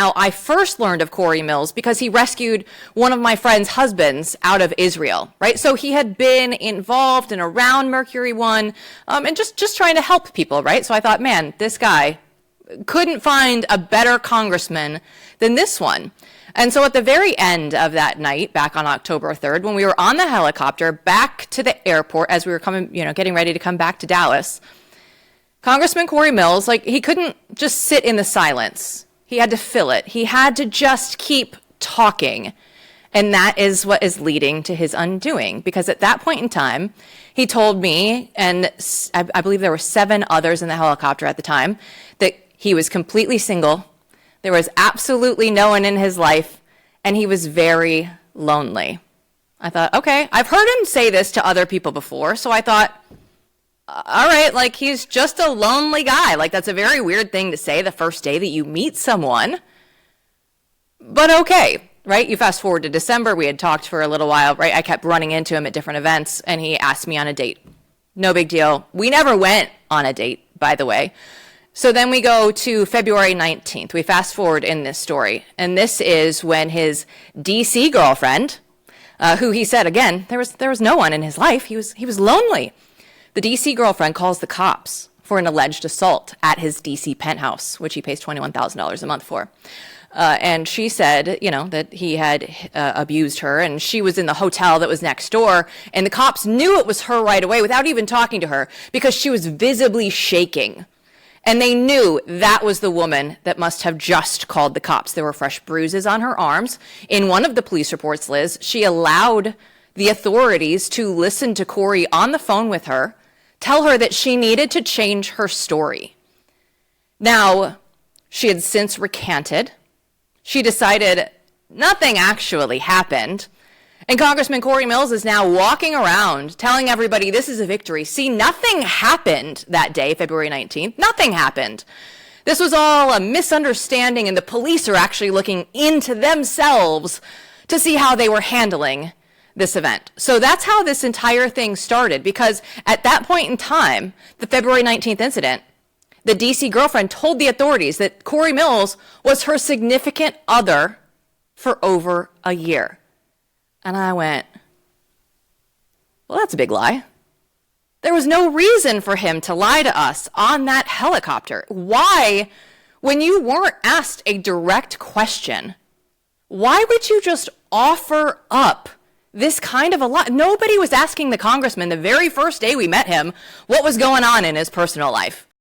Now, I first learned of Corey Mills because he rescued one of my friend's husbands out of Israel, right? So he had been involved and around Mercury One, and just trying to help people, right? So I thought, man, this guy couldn't find a better congressman than this one. And so at the very end of that night, back on October 3rd, when we were on the helicopter back to the airport as we were coming, getting ready to come back to Dallas, Congressman Corey Mills, he couldn't just sit in the silence. He had to fill it. He had to just keep talking. And that is what is leading to his undoing. Because at that point in time, he told me, and I believe there were 7 others in the helicopter at the time, that he was completely single. There was absolutely no one in his life, and he was very lonely. I thought, okay, I've heard him say this to other people before, so I thought, all right, he's just a lonely guy. That's a very weird thing to say the first day that you meet someone. But okay, right? You fast forward to December, we had talked for a little while, right? I kept running into him at different events, and he asked me on a date. No big deal. We never went on a date, by the way. So then we go to February 19th. We fast forward in this story. And this is when his DC girlfriend, who he said, again, there was no one in his life. He was lonely. The DC girlfriend calls the cops for an alleged assault at his DC penthouse, which he pays $21,000 a month for. And she said, that he had abused her, and she was in the hotel that was next door, and the cops knew it was her right away without even talking to her because she was visibly shaking. And they knew that was the woman that must have just called the cops. There were fresh bruises on her arms. In one of the police reports, Liz, she allowed the authorities to listen to Corey on the phone with her, tell her that she needed to change her story. Now, she had since recanted. She decided nothing actually happened. And Congressman Corey Mills is now walking around telling everybody this is a victory. See, nothing happened that day, February 19th. Nothing happened. This was all a misunderstanding, and the police are actually looking into themselves to see how they were handling this event. So that's how this entire thing started, because at that point in time, the February 19th incident, the DC girlfriend told the authorities that Corey Mills was her significant other for over a year. And I went, well, that's a big lie. There was no reason for him to lie to us on that helicopter. Why, when you weren't asked a direct question, why would you just offer up this kind of a lie? Nobody was asking the congressman the very first day we met him what was going on in his personal life.